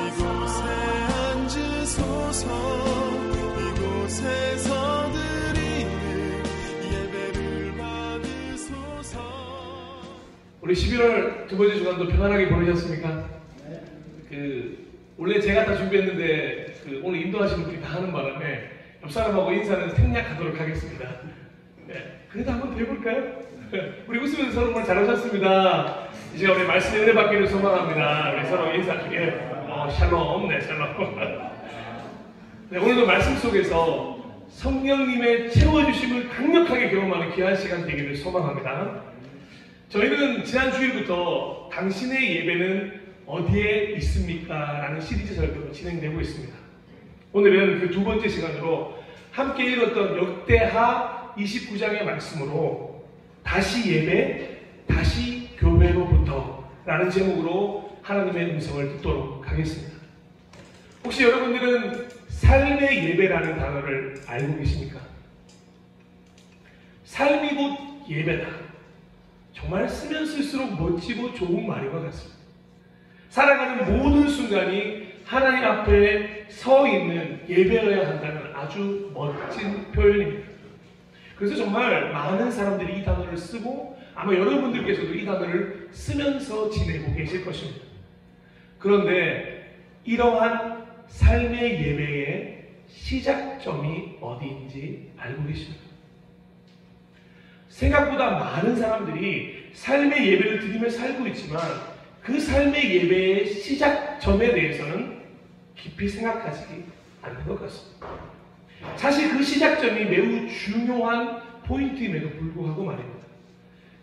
이곳에 앉으소서. 이곳에서 드리는 예배를 받으소서. 우리 11월 두 번째 주간도 평안하게 보내셨습니까? 원래 제가 다 준비했는데 오늘 인도하시는 분이 다 하는 바람에 옆 사람하고 인사는 생략하도록 하겠습니다. 네, 그래도 한번 더 해볼까요? 우리 웃으면서 서로 오늘 잘하셨습니다. 이제 우리 말씀 은혜 받기를 소망합니다. 우리 서로 인사 중에 샬롬, 네, 샬롬. 네, 오늘도 말씀 속에서 성령님의 채워주심을 강력하게 경험하는 귀한 시간 되기를 소망합니다. 저희는 지난 주일부터 당신의 예배는 어디에 있습니까? 라는 시리즈 설교가 진행되고 있습니다. 오늘은 그 두 번째 시간으로 함께 읽었던 역대하 29장의 말씀으로 다시 예배, 다시 교회로부터 라는 제목으로 하나님의 음성을 듣도록 하겠습니다. 혹시 여러분들은 삶의 예배라는 단어를 알고 계십니까? 삶이 곧 예배다. 정말 쓰면 쓸수록 멋지고 좋은 말인 것 같습니다. 살아가는 모든 순간이 하나님 앞에 서 있는 예배여야 한다는 아주 멋진 표현입니다. 그래서 정말 많은 사람들이 이 단어를 쓰고 아마 여러분들께서도 이 단어를 쓰면서 지내고 계실 것입니다. 그런데 이러한 삶의 예배의 시작점이 어디인지 알고 계십니까? 생각보다 많은 사람들이 삶의 예배를 드리며 살고 있지만 그 삶의 예배의 시작점에 대해서는 깊이 생각하지 않는 것 같습니다. 사실 그 시작점이 매우 중요한 포인트임에도 불구하고 말입니다.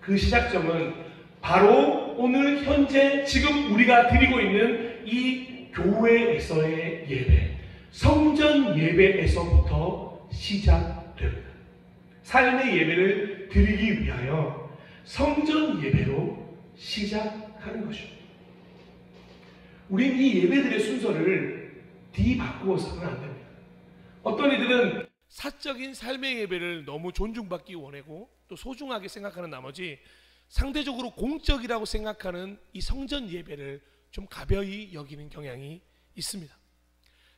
그 시작점은 바로 오늘 현재 지금 우리가 드리고 있는 이 교회에서의 예배, 성전 예배에서부터 시작됩니다. 삶의 예배를 드리기 위하여 성전 예배로 시작하는 것입니다. 우리는 이 예배들의 순서를 뒤바꾸어서는 안 됩니다. 어떤 이들은 사적인 삶의 예배를 너무 존중받기 원하고 또 소중하게 생각하는 나머지 상대적으로 공적이라고 생각하는 이 성전 예배를 좀 가벼이 여기는 경향이 있습니다.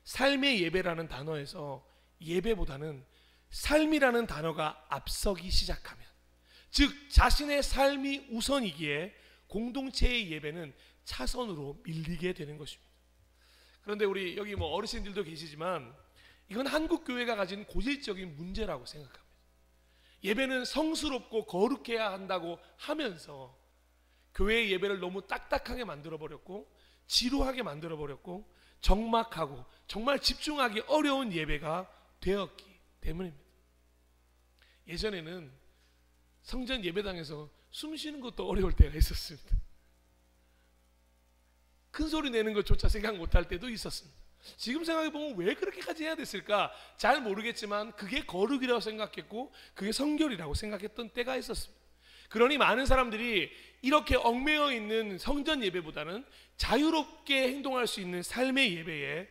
삶의 예배라는 단어에서 예배보다는 삶이라는 단어가 앞서기 시작하면, 즉 자신의 삶이 우선이기에 공동체의 예배는 차선으로 밀리게 되는 것입니다. 그런데 우리 여기 어르신들도 계시지만 이건 한국 교회가 가진 고질적인 문제라고 생각합니다. 예배는 성스럽고 거룩해야 한다고 하면서 교회의 예배를 너무 딱딱하게 만들어버렸고 지루하게 만들어버렸고 적막하고 정말 집중하기 어려운 예배가 되었기 때문입니다. 예전에는 성전 예배당에서 숨 쉬는 것도 어려울 때가 있었습니다. 큰 소리 내는 것조차 생각 못할 때도 있었습니다. 지금 생각해보면 왜 그렇게까지 해야 됐을까? 잘 모르겠지만 그게 거룩이라고 생각했고 그게 성결이라고 생각했던 때가 있었습니다. 그러니 많은 사람들이 이렇게 얽매여 있는 성전 예배보다는 자유롭게 행동할 수 있는 삶의 예배에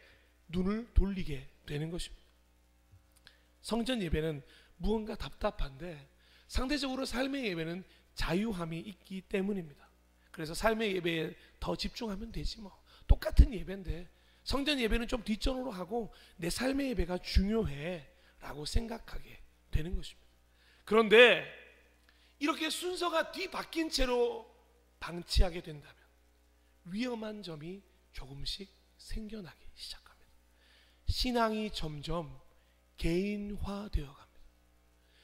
눈을 돌리게 되는 것입니다. 성전 예배는 무언가 답답한데 상대적으로 삶의 예배는 자유함이 있기 때문입니다. 그래서 삶의 예배에 더 집중하면 되지 똑같은 예배인데 성전 예배는 좀 뒷전으로 하고 내 삶의 예배가 중요해 라고 생각하게 되는 것입니다. 그런데 이렇게 순서가 뒤바뀐 채로 방치하게 된다면 위험한 점이 조금씩 생겨나기 시작합니다. 신앙이 점점 개인화되어 갑니다.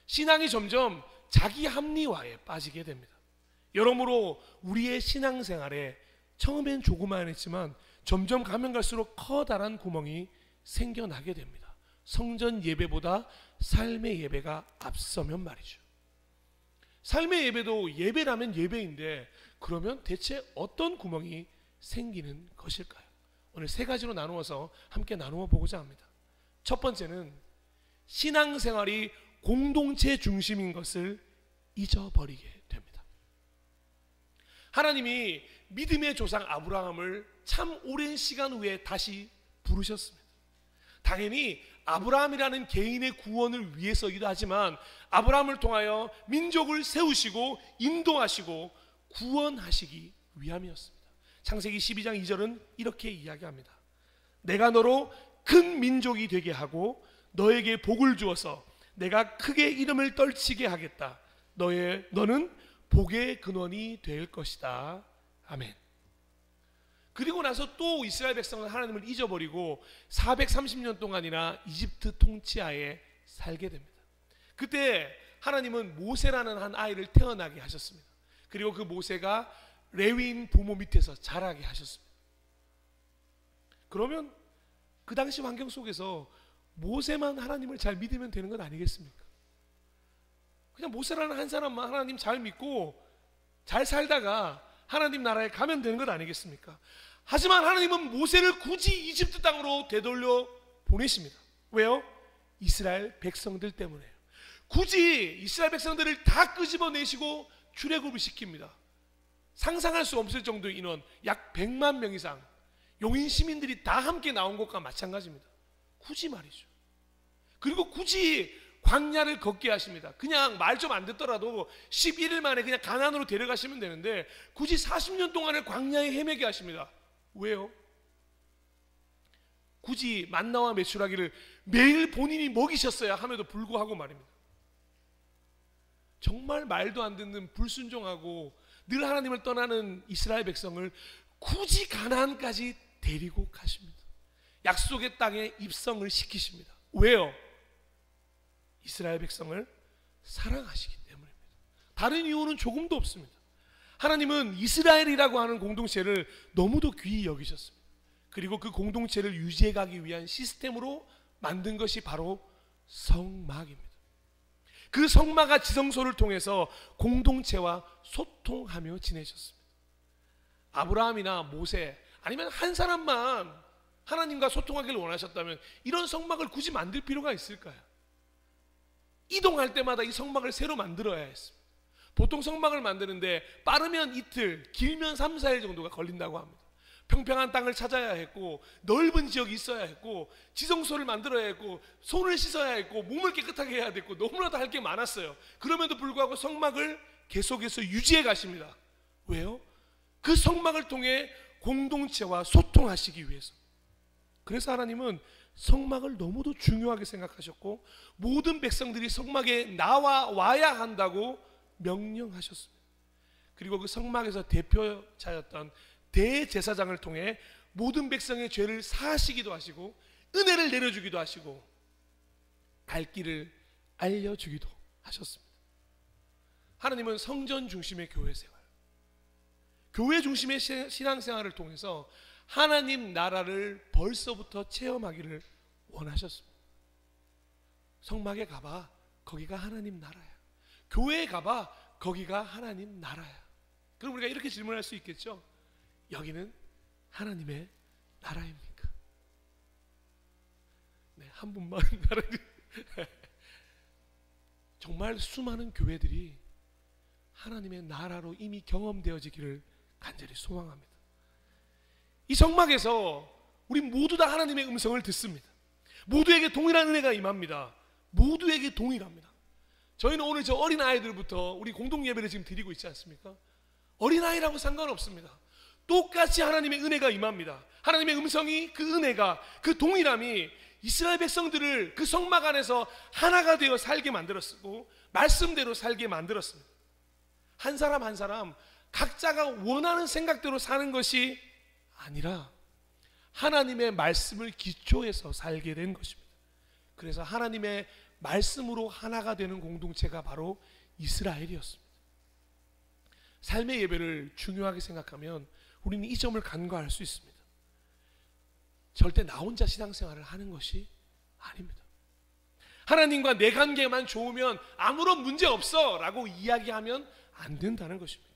신앙이 점점 자기 합리화에 빠지게 됩니다. 여러모로 우리의 신앙생활에 처음엔 조그만했지만 점점 가면 갈수록 커다란 구멍이 생겨나게 됩니다. 성전 예배보다 삶의 예배가 앞서면 말이죠. 삶의 예배도 예배라면 예배인데 그러면 대체 어떤 구멍이 생기는 것일까요? 오늘 세 가지로 나누어서 함께 나누어 보고자 합니다. 첫 번째는 신앙생활이 공동체 중심인 것을 잊어버리게 됩니다. 하나님이 믿음의 조상 아브라함을 참 오랜 시간 후에 다시 부르셨습니다. 당연히 아브라함이라는 개인의 구원을 위해서이기도 하지만 아브라함을 통하여 민족을 세우시고 인도하시고 구원하시기 위함이었습니다. 창세기 12장 2절은 이렇게 이야기합니다. 내가 너로 큰 민족이 되게 하고 너에게 복을 주어서 내가 크게 이름을 떨치게 하겠다. 너는 복의 근원이 될 것이다. 아멘. 그리고 나서 또 이스라엘 백성은 하나님을 잊어버리고 430년 동안이나 이집트 통치하에 살게 됩니다. 그때 하나님은 모세라는 한 아이를 태어나게 하셨습니다. 그리고 그 모세가 레위인 부모 밑에서 자라게 하셨습니다. 그러면 그 당시 환경 속에서 모세만 하나님을 잘 믿으면 되는 건 아니겠습니까? 그냥 모세라는 한 사람만 하나님 잘 믿고 잘 살다가 하나님 나라에 가면 되는 것 아니겠습니까? 하지만 하나님은 모세를 굳이 이집트 땅으로 되돌려 보내십니다. 왜요? 이스라엘 백성들 때문에요. 굳이 이스라엘 백성들을 다 끄집어내시고 출애굽을 시킵니다. 상상할 수 없을 정도의 인원, 약 100만 명 이상, 용인 시민들이 다 함께 나온 것과 마찬가지입니다. 굳이 말이죠. 그리고 굳이 광야를 걷게 하십니다. 그냥 말 좀 안 듣더라도 11일 만에 그냥 가나안으로 데려가시면 되는데 굳이 40년 동안을 광야에 헤매게 하십니다. 왜요? 굳이 만나와 메추라기를 매일 본인이 먹이셨어야 함에도 불구하고 말입니다. 정말 말도 안 듣는 불순종하고 늘 하나님을 떠나는 이스라엘 백성을 굳이 가나안까지 데리고 가십니다. 약속의 땅에 입성을 시키십니다. 왜요? 이스라엘 백성을 사랑하시기 때문입니다. 다른 이유는 조금도 없습니다. 하나님은 이스라엘이라고 하는 공동체를 너무도 귀히 여기셨습니다. 그리고 그 공동체를 유지해 가기 위한 시스템으로 만든 것이 바로 성막입니다. 그 성막과 지성소를 통해서 공동체와 소통하며 지내셨습니다. 아브라함이나 모세 아니면 한 사람만 하나님과 소통하기를 원하셨다면 이런 성막을 굳이 만들 필요가 있을까요? 이동할 때마다 이 성막을 새로 만들어야 했습니다. 보통 성막을 만드는데 빠르면 이틀, 길면 3, 4일 정도가 걸린다고 합니다. 평평한 땅을 찾아야 했고 넓은 지역이 있어야 했고 지성소를 만들어야 했고 손을 씻어야 했고 몸을 깨끗하게 해야 됐고 너무나도 할 게 많았어요. 그럼에도 불구하고 성막을 계속해서 유지해 가십니다. 왜요? 그 성막을 통해 공동체와 소통하시기 위해서. 그래서 하나님은 성막을 너무도 중요하게 생각하셨고 모든 백성들이 성막에 와야 한다고 명령하셨습니다. 그리고 그 성막에서 대표자였던 대제사장을 통해 모든 백성의 죄를 사하시기도 하시고 은혜를 내려주기도 하시고 갈 길을 알려주기도 하셨습니다. 하나님은 성전 중심의 교회 생활, 교회 중심의 신앙생활을 통해서 하나님 나라를 벌써부터 체험하기를 원하셨습니다. 성막에 가봐, 거기가 하나님 나라야. 교회에 가봐, 거기가 하나님 나라야. 그럼 우리가 이렇게 질문할 수 있겠죠? 여기는 하나님의 나라입니까? 네, 한 분만 정말 수많은 교회들이 하나님의 나라로 이미 경험되어지기를 간절히 소망합니다. 이 성막에서 우리 모두 다 하나님의 음성을 듣습니다. 모두에게 동일한 은혜가 임합니다. 모두에게 동일합니다. 저희는 오늘 저 어린아이들부터 우리 공동예배를 지금 드리고 있지 않습니까? 어린아이라고 상관없습니다. 똑같이 하나님의 은혜가 임합니다. 하나님의 음성이, 그 은혜가, 그 동일함이 이스라엘 백성들을 그 성막 안에서 하나가 되어 살게 만들었고 말씀대로 살게 만들었습니다. 한 사람 한 사람 각자가 원하는 생각대로 사는 것이 아니라 하나님의 말씀을 기초해서 살게 된 것입니다. 그래서 하나님의 말씀으로 하나가 되는 공동체가 바로 이스라엘이었습니다. 삶의 예배를 중요하게 생각하면 우리는 이 점을 간과할 수 있습니다. 절대 나 혼자 신앙생활을 하는 것이 아닙니다. 하나님과 내 관계만 좋으면 아무런 문제 없어 라고 이야기하면 안 된다는 것입니다.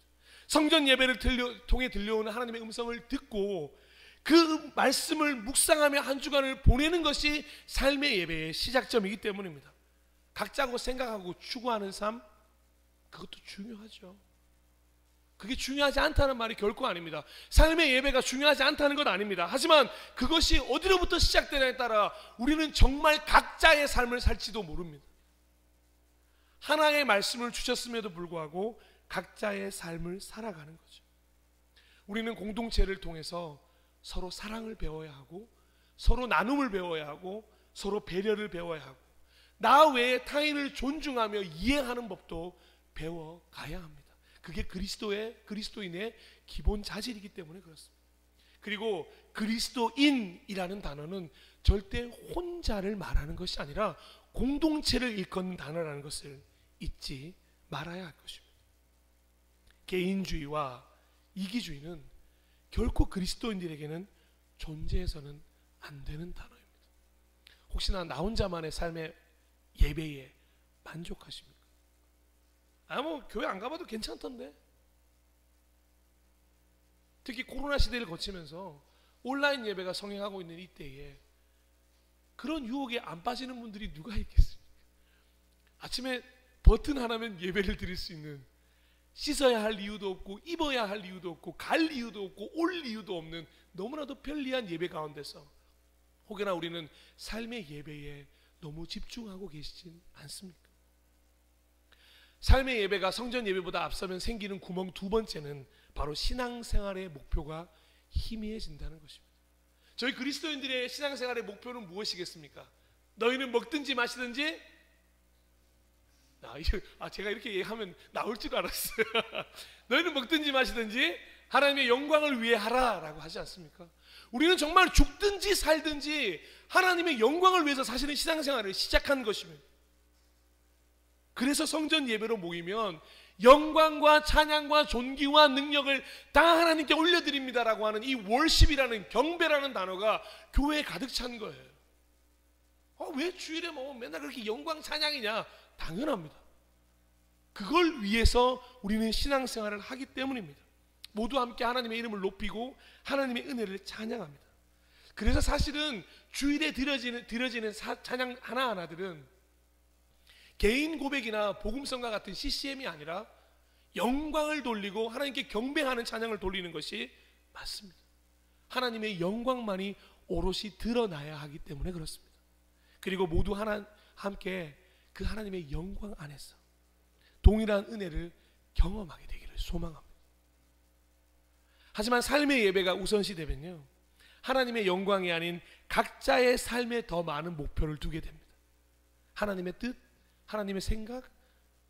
성전 예배를 통해 들려오는 하나님의 음성을 듣고 그 말씀을 묵상하며 한 주간을 보내는 것이 삶의 예배의 시작점이기 때문입니다. 각자고 생각하고 추구하는 삶, 그것도 중요하죠. 그게 중요하지 않다는 말이 결코 아닙니다. 삶의 예배가 중요하지 않다는 건 아닙니다. 하지만 그것이 어디로부터 시작되냐에 따라 우리는 정말 각자의 삶을 살지도 모릅니다. 하나의 말씀을 주셨음에도 불구하고 각자의 삶을 살아가는 거죠. 우리는 공동체를 통해서 서로 사랑을 배워야 하고, 서로 나눔을 배워야 하고, 서로 배려를 배워야 하고, 나 외에 타인을 존중하며 이해하는 법도 배워가야 합니다. 그게 그리스도인의 기본 자질이기 때문에 그렇습니다. 그리고 그리스도인이라는 단어는 절대 혼자를 말하는 것이 아니라 공동체를 일컫는 단어라는 것을 잊지 말아야 할 것입니다. 개인주의와 이기주의는 결코 그리스도인들에게는 존재해서는 안 되는 단어입니다. 혹시나 나 혼자만의 삶의 예배에 만족하십니까? 교회 안 가봐도 괜찮던데. 특히 코로나 시대를 거치면서 온라인 예배가 성행하고 있는 이때에 그런 유혹에 안 빠지는 분들이 누가 있겠습니까? 아침에 버튼 하나면 예배를 드릴 수 있는, 씻어야 할 이유도 없고 입어야 할 이유도 없고 갈 이유도 없고 올 이유도 없는 너무나도 편리한 예배 가운데서 혹여나 우리는 삶의 예배에 너무 집중하고 계시진 않습니까? 삶의 예배가 성전 예배보다 앞서면 생기는 구멍 두 번째는 바로 신앙생활의 목표가 희미해진다는 것입니다. 저희 그리스도인들의 신앙생활의 목표는 무엇이겠습니까? 너희는 먹든지 마시든지, 제가 이렇게 얘기하면 나올 줄 알았어요. 너희는 먹든지 마시든지 하나님의 영광을 위해 하라라고 하지 않습니까? 우리는 정말 죽든지 살든지 하나님의 영광을 위해서 사실은 신앙생활을 시작한 것입니다. 그래서 성전 예배로 모이면 영광과 찬양과 존귀와 능력을 다 하나님께 올려드립니다라고 하는 이 월십이라는, 경배라는 단어가 교회에 가득 찬 거예요. 왜 주일에 맨날 그렇게 영광 찬양이냐? 당연합니다. 그걸 위해서 우리는 신앙생활을 하기 때문입니다. 모두 함께 하나님의 이름을 높이고 하나님의 은혜를 찬양합니다. 그래서 사실은 주일에 드려지는 찬양 하나하나들은 개인 고백이나 복음성과 같은 CCM이 아니라 영광을 돌리고 하나님께 경배하는 찬양을 돌리는 것이 맞습니다. 하나님의 영광만이 오롯이 드러나야 하기 때문에 그렇습니다. 그리고 모두 함께 그 하나님의 영광 안에서 동일한 은혜를 경험하게 되기를 소망합니다. 하지만 삶의 예배가 우선시되면요, 하나님의 영광이 아닌 각자의 삶에 더 많은 목표를 두게 됩니다. 하나님의 뜻, 하나님의 생각,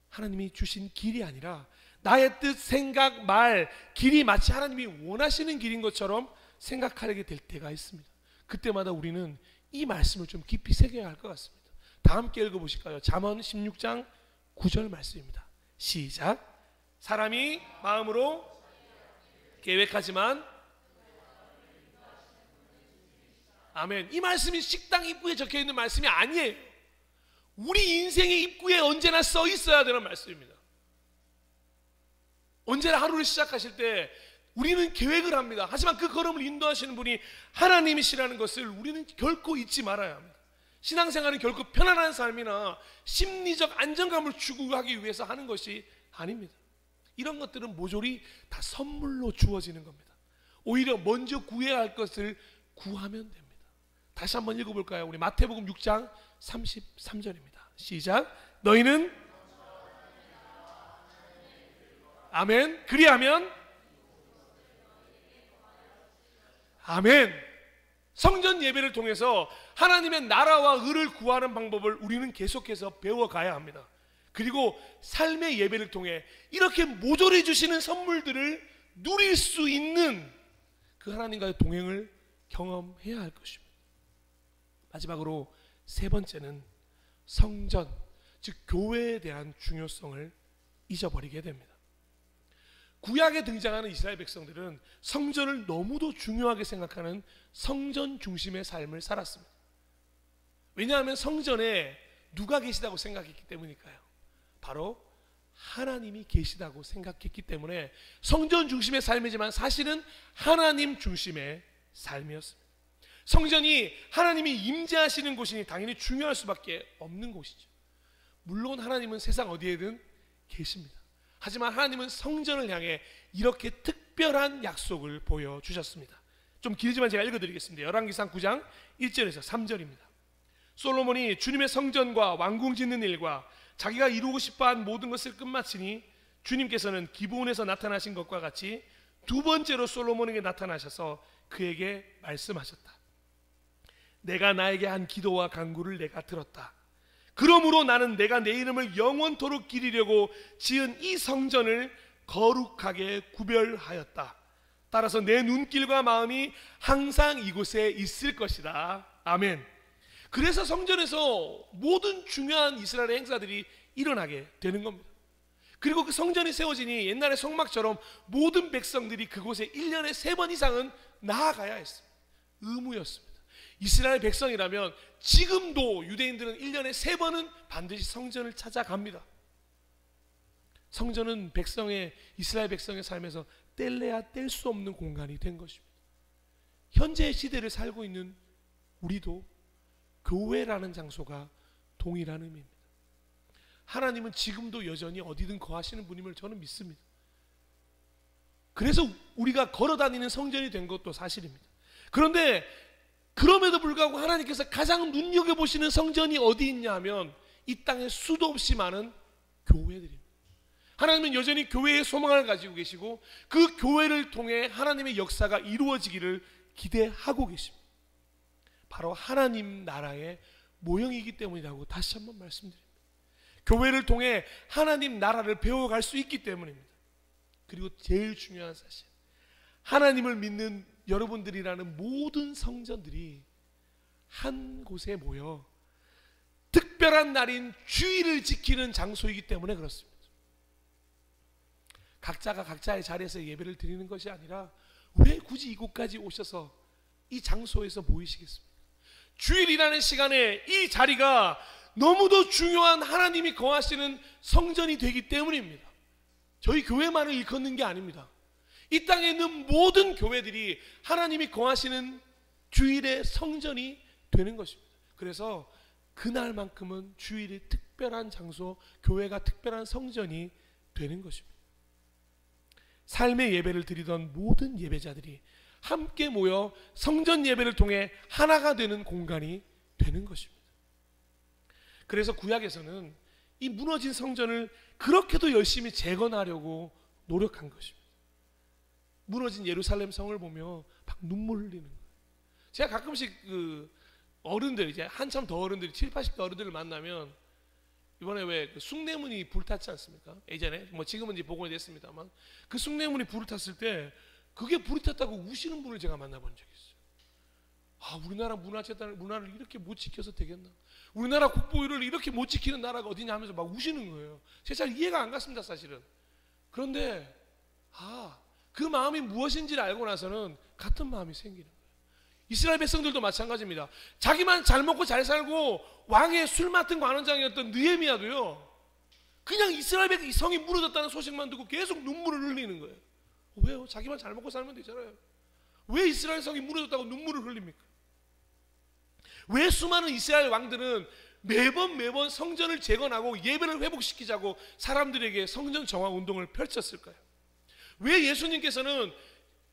하나님이 주신 길이 아니라 나의 뜻, 생각, 말, 길이 마치 하나님이 원하시는 길인 것처럼 생각하게 될 때가 있습니다. 그때마다 우리는 이 말씀을 좀 깊이 새겨야 할 것 같습니다. 다 함께 읽어보실까요? 잠언 16장 9절 말씀입니다. 시작. 사람이 마음으로 계획하지만, 아멘. 이 말씀이 식당 입구에 적혀있는 말씀이 아니에요. 우리 인생의 입구에 언제나 써 있어야 되는 말씀입니다. 언제나 하루를 시작하실 때 우리는 계획을 합니다. 하지만 그 걸음을 인도하시는 분이 하나님이시라는 것을 우리는 결코 잊지 말아야 합니다. 신앙생활은 결코 편안한 삶이나 심리적 안정감을 추구하기 위해서 하는 것이 아닙니다. 이런 것들은 모조리 다 선물로 주어지는 겁니다. 오히려 먼저 구해야 할 것을 구하면 됩니다. 다시 한번 읽어볼까요? 우리 마태복음 6장 33절입니다. 시작. 너희는, 아멘, 그리하면, 아멘. 성전 예배를 통해서 하나님의 나라와 의를 구하는 방법을 우리는 계속해서 배워가야 합니다. 그리고 삶의 예배를 통해 이렇게 모조리 주시는 선물들을 누릴 수 있는 그 하나님과의 동행을 경험해야 할 것입니다. 마지막으로 세 번째는 성전, 즉 교회에 대한 중요성을 잊어버리게 됩니다. 구약에 등장하는 이스라엘 백성들은 성전을 너무도 중요하게 생각하는 성전 중심의 삶을 살았습니다. 왜냐하면 성전에 누가 계시다고 생각했기 때문일까요? 바로 하나님이 계시다고 생각했기 때문에 성전 중심의 삶이지만 사실은 하나님 중심의 삶이었습니다. 성전이 하나님이 임재하시는 곳이니 당연히 중요할 수밖에 없는 곳이죠. 물론 하나님은 세상 어디에든 계십니다. 하지만 하나님은 성전을 향해 이렇게 특별한 약속을 보여주셨습니다. 좀 길지만 제가 읽어드리겠습니다. 열왕기상 9장 1절에서 3절입니다. 솔로몬이 주님의 성전과 왕궁 짓는 일과 자기가 이루고 싶어한 모든 것을 끝마치니 주님께서는 기브온에서 나타나신 것과 같이 두 번째로 솔로몬에게 나타나셔서 그에게 말씀하셨다. 내가 나에게 한 기도와 간구를 내가 들었다. 그러므로 나는 내가 내 이름을 영원토록 기리려고 지은 이 성전을 거룩하게 구별하였다. 따라서 내 눈길과 마음이 항상 이곳에 있을 것이다. 아멘. 그래서 성전에서 모든 중요한 이스라엘의 행사들이 일어나게 되는 겁니다. 그리고 그 성전이 세워지니 옛날의 성막처럼 모든 백성들이 그곳에 1년에 3번 이상은 나아가야 했습니다. 의무였습니다. 이스라엘 백성이라면 지금도 유대인들은 1년에 3번은 반드시 성전을 찾아갑니다. 성전은 이스라엘 백성의 삶에서 뗄래야 뗄 수 없는 공간이 된 것입니다. 현재의 시대를 살고 있는 우리도 교회라는 장소가 동일한 의미입니다. 하나님은 지금도 여전히 어디든 거하시는 분임을 저는 믿습니다. 그래서 우리가 걸어다니는 성전이 된 것도 사실입니다. 그런데 그럼에도 불구하고 하나님께서 가장 눈여겨보시는 성전이 어디 있냐 하면 이 땅에 수도 없이 많은 교회들입니다. 하나님은 여전히 교회의 소망을 가지고 계시고 그 교회를 통해 하나님의 역사가 이루어지기를 기대하고 계십니다. 바로 하나님 나라의 모형이기 때문이라고 다시 한번 말씀드립니다. 교회를 통해 하나님 나라를 배워갈 수 있기 때문입니다. 그리고 제일 중요한 사실, 하나님을 믿는 여러분들이라는 모든 성전들이 한 곳에 모여 특별한 날인 주일을 지키는 장소이기 때문에 그렇습니다. 각자가 각자의 자리에서 예배를 드리는 것이 아니라 왜 굳이 이곳까지 오셔서 이 장소에서 모이시겠습니까? 주일이라는 시간에 이 자리가 너무도 중요한 하나님이 거하시는 성전이 되기 때문입니다. 저희 교회만을 일컫는 게 아닙니다. 이 땅에 있는 모든 교회들이 하나님이 거하시는 주일의 성전이 되는 것입니다. 그래서 그날만큼은 주일이 특별한 장소, 교회가 특별한 성전이 되는 것입니다. 삶의 예배를 드리던 모든 예배자들이 함께 모여 성전 예배를 통해 하나가 되는 공간이 되는 것입니다. 그래서 구약에서는 이 무너진 성전을 그렇게도 열심히 재건하려고 노력한 것입니다. 무너진 예루살렘 성을 보며 막 눈물 흘리는 거예요. 제가 가끔씩 어른들, 이제 한참 더 어른들이 70, 80대 어른들을 만나면 이번에 왜 그 숭례문이 불탔지 않습니까? 예전에 뭐 지금은 이제 복원이 됐습니다만 그 숭례문이 불을 탔을 때 그게 불이 탔다고 우시는 분을 제가 만나본 적이 있어요. 아, 우리나라 문화를 이렇게 못 지켜서 되겠나? 우리나라 국보를 이렇게 못 지키는 나라가 어디냐 하면서 막 우시는 거예요. 제가 잘 이해가 안 갔습니다, 사실은. 그런데 그 마음이 무엇인지를 알고 나서는 같은 마음이 생기는 거예요. 이스라엘 백성들도 마찬가지입니다. 자기만 잘 먹고 잘 살고 왕의 술 맡은 관원장이었던 느헤미야도요, 그냥 이스라엘 성이 무너졌다는 소식만 듣고 계속 눈물을 흘리는 거예요. 왜요? 자기만 잘 먹고 살면 되잖아요. 왜 이스라엘 성이 무너졌다고 눈물을 흘립니까? 왜 수많은 이스라엘 왕들은 매번 성전을 재건하고 예배를 회복시키자고 사람들에게 성전 정화 운동을 펼쳤을까요? 왜 예수님께서는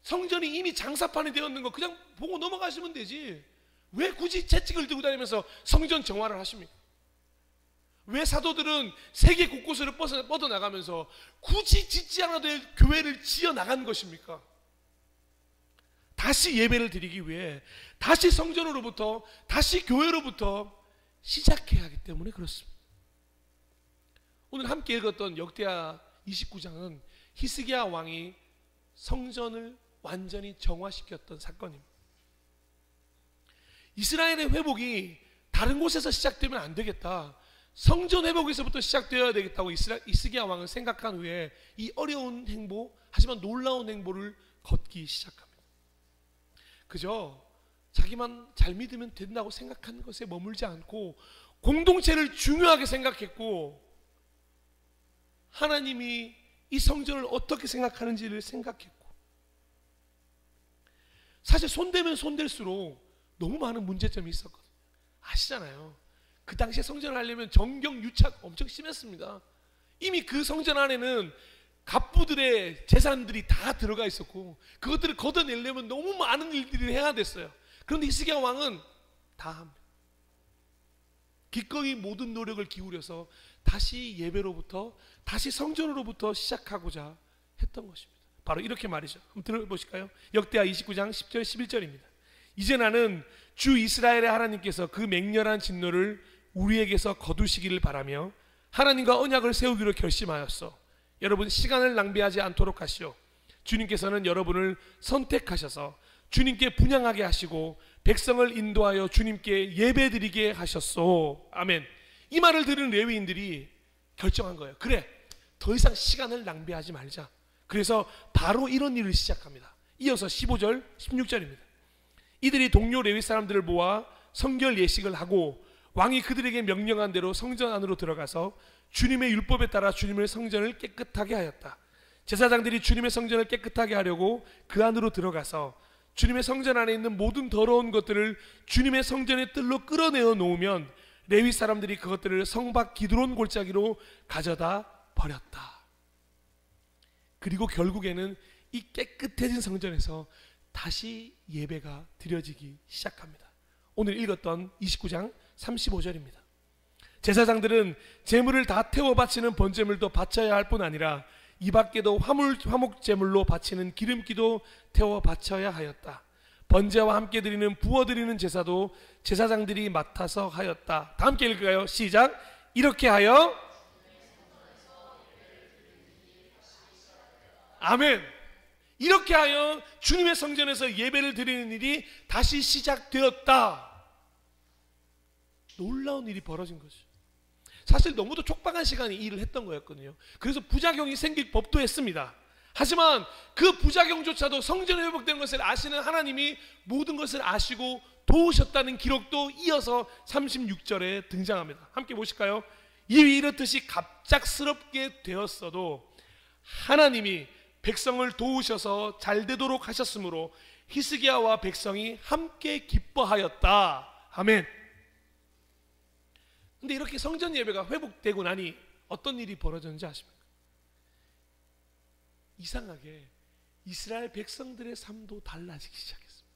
성전이 이미 장사판이 되었는 거 그냥 보고 넘어가시면 되지, 왜 굳이 채찍을 들고 다니면서 성전 정화를 하십니까? 왜 사도들은 세계 곳곳으로 뻗어나가면서 굳이 짓지 않아도 될 교회를 지어나간 것입니까? 다시 예배를 드리기 위해 다시 성전으로부터, 다시 교회로부터 시작해야 하기 때문에 그렇습니다. 오늘 함께 읽었던 역대하 29장은 히스기야 왕이 성전을 완전히 정화시켰던 사건입니다. 이스라엘의 회복이 다른 곳에서 시작되면 안 되겠다, 성전 회복에서부터 시작되어야 되겠다고 히스기야 왕은 생각한 후에 이 어려운 행보, 하지만 놀라운 행보를 걷기 시작합니다. 그저 자기만 잘 믿으면 된다고 생각하는 것에 머물지 않고 공동체를 중요하게 생각했고, 하나님이 이 성전을 어떻게 생각하는지를 생각했고, 사실 손대면 손댈수록 너무 많은 문제점이 있었거든요. 아시잖아요. 그 당시에 성전을 하려면 정경 유착 엄청 심했습니다. 이미 그 성전 안에는 갑부들의 재산들이 다 들어가 있었고 그것들을 걷어내려면 너무 많은 일들을 해야 됐어요. 그런데 히스기야 왕은 다 합니다. 기꺼이 모든 노력을 기울여서 다시 예배로부터, 다시 성전으로부터 시작하고자 했던 것입니다. 바로 이렇게 말이죠. 한번 들어보실까요? 역대하 29장 10절 11절입니다. 이제 나는 주 이스라엘의 하나님께서 그 맹렬한 진노를 우리에게서 거두시기를 바라며 하나님과 언약을 세우기로 결심하였어. 여러분 시간을 낭비하지 않도록 하시오. 주님께서는 여러분을 선택하셔서 주님께 분향하게 하시고 백성을 인도하여 주님께 예배드리게 하셨소. 아멘. 이 말을 들은 레위인들이 결정한 거예요. 그래, 더 이상 시간을 낭비하지 말자. 그래서 바로 이런 일을 시작합니다. 이어서 15절 16절입니다. 이들이 동료 레위 사람들을 모아 성결 예식을 하고 왕이 그들에게 명령한 대로 성전 안으로 들어가서 주님의 율법에 따라 주님의 성전을 깨끗하게 하였다. 제사장들이 주님의 성전을 깨끗하게 하려고 그 안으로 들어가서 주님의 성전 안에 있는 모든 더러운 것들을 주님의 성전의 뜰로 끌어내어 놓으면 레위 사람들이 그것들을 성밖 기드론 골짜기로 가져다 버렸다. 그리고 결국에는 이 깨끗해진 성전에서 다시 예배가 드려지기 시작합니다. 오늘 읽었던 29장 35절입니다. 제사장들은 제물을 다 태워 바치는 번제물도 바쳐야 할 뿐 아니라 이 밖에도 화목 제물로 바치는 기름기도 태워 바쳐야 하였다. 번제와 함께 드리는 부어 드리는 제사도 제사장들이 맡아서 하였다. 다 함께 읽을까요? 시작. 이렇게 하여 아멘. 이렇게 하여 주님의 성전에서 예배를 드리는 일이 다시 시작되었다. 놀라운 일이 벌어진 거죠. 사실 너무도 촉박한 시간에 일을 했던 거였거든요. 그래서 부작용이 생길 법도 했습니다. 하지만 그 부작용조차도 성전이 회복된 것을 아시는 하나님이 모든 것을 아시고 도우셨다는 기록도 이어서 36절에 등장합니다. 함께 보실까요? 이위 이렇듯이 갑작스럽게 되었어도 하나님이 백성을 도우셔서 잘 되도록 하셨으므로 히스기야와 백성이 함께 기뻐하였다. 아멘. 근데 이렇게 성전 예배가 회복되고 나니 어떤 일이 벌어졌는지 아십니까? 이상하게 이스라엘 백성들의 삶도 달라지기 시작했습니다.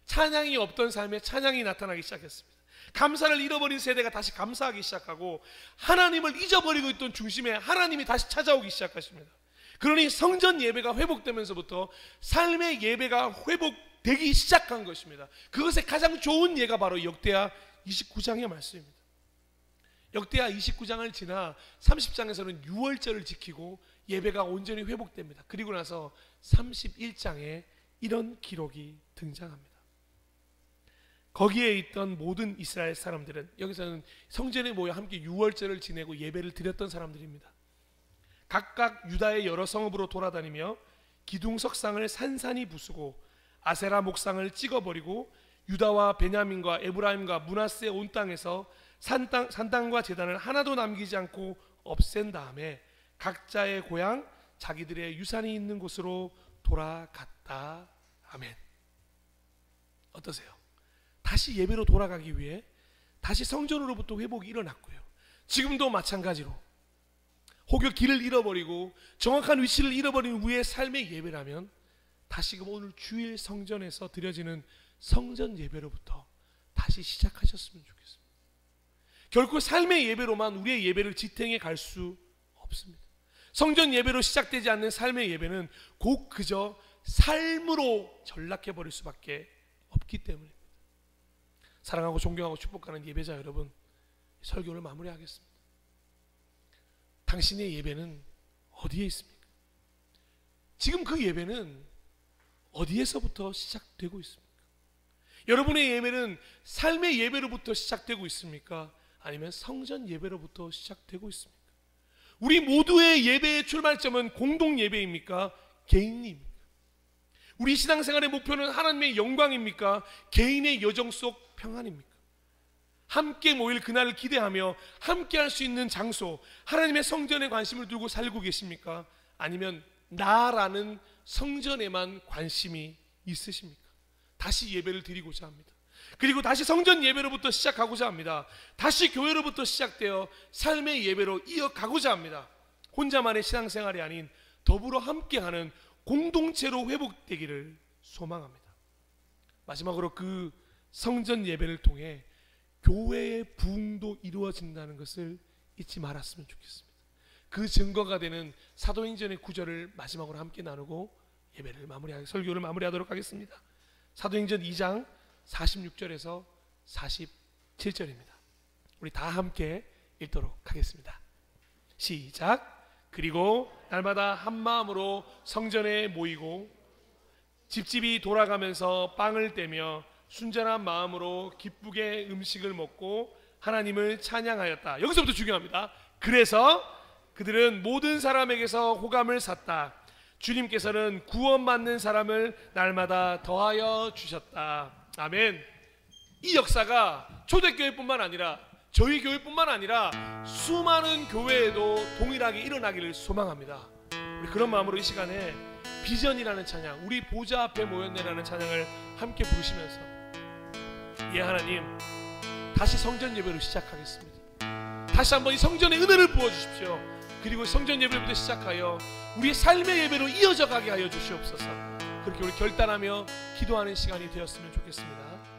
찬양이 없던 삶에 찬양이 나타나기 시작했습니다. 감사를 잃어버린 세대가 다시 감사하기 시작하고 하나님을 잊어버리고 있던 중심에 하나님이 다시 찾아오기 시작하십니다. 그러니 성전 예배가 회복되면서부터 삶의 예배가 회복되기 시작한 것입니다. 그것의 가장 좋은 예가 바로 역대하 29장의 말씀입니다. 역대하 29장을 지나 30장에서는 유월절을 지키고 예배가 온전히 회복됩니다. 그리고 나서 31장에 이런 기록이 등장합니다. 거기에 있던 모든 이스라엘 사람들은, 여기서는 성전에 모여 함께 유월절을 지내고 예배를 드렸던 사람들입니다. 각각 유다의 여러 성읍으로 돌아다니며 기둥석상을 산산이 부수고 아세라 목상을 찍어버리고 유다와 베냐민과 에브라임과 므낫세 온 땅에서 산당과 제단을 하나도 남기지 않고 없앤 다음에 각자의 고향 자기들의 유산이 있는 곳으로 돌아갔다. 아멘. 어떠세요? 다시 예배로 돌아가기 위해 다시 성전으로부터 회복이 일어났고요. 지금도 마찬가지로 혹여 길을 잃어버리고 정확한 위치를 잃어버린 후의 삶의 예배라면 다시금 오늘 주일 성전에서 드려지는 성전 예배로부터 다시 시작하셨으면 좋겠습니다. 결코 삶의 예배로만 우리의 예배를 지탱해 갈 수 없습니다. 성전 예배로 시작되지 않는 삶의 예배는 곧 그저 삶으로 전락해버릴 수밖에 없기 때문입니다. 사랑하고 존경하고 축복하는 예배자 여러분, 설교를 마무리하겠습니다. 당신의 예배는 어디에 있습니까? 지금 그 예배는 어디에서부터 시작되고 있습니까? 여러분의 예배는 삶의 예배로부터 시작되고 있습니까? 아니면 성전 예배로부터 시작되고 있습니까? 우리 모두의 예배의 출발점은 공동 예배입니까? 개인입니까? 우리 신앙생활의 목표는 하나님의 영광입니까? 개인의 여정 속 평안입니까? 함께 모일 그날을 기대하며 함께 할 수 있는 장소, 하나님의 성전에 관심을 두고 살고 계십니까? 아니면 나라는 성전에만 관심이 있으십니까? 다시 예배를 드리고자 합니다. 그리고 다시 성전 예배로부터 시작하고자 합니다. 다시 교회로부터 시작되어 삶의 예배로 이어가고자 합니다. 혼자만의 신앙생활이 아닌 더불어 함께하는 공동체로 회복되기를 소망합니다. 마지막으로 그 성전 예배를 통해 교회의 부흥도 이루어진다는 것을 잊지 말았으면 좋겠습니다. 그 증거가 되는 사도행전의 구절을 마지막으로 함께 나누고 설교를 마무리하도록 하겠습니다. 사도행전 2장 46절에서 47절입니다. 우리 다 함께 읽도록 하겠습니다. 시작. 그리고 날마다 한 마음으로 성전에 모이고 집집이 돌아가면서 빵을 떼며 순전한 마음으로 기쁘게 음식을 먹고 하나님을 찬양하였다. 여기서부터 중요합니다. 그래서 그들은 모든 사람에게서 호감을 샀다. 주님께서는 구원받는 사람을 날마다 더하여 주셨다. 아멘. 이 역사가 초대교회뿐만 아니라 저희 교회뿐만 아니라 수많은 교회에도 동일하게 일어나기를 소망합니다. 우리 그런 마음으로 이 시간에 비전이라는 찬양, 우리 보좌 앞에 모였네라는 찬양을 함께 부르시면서 예 하나님, 다시 성전 예배로 시작하겠습니다. 다시 한번 이 성전의 은혜를 부어주십시오. 그리고 성전 예배부터 시작하여 우리의 삶의 예배로 이어져 가게 하여 주시옵소서. 그렇게 우리 결단하며 기도하는 시간이 되었으면 좋겠습니다.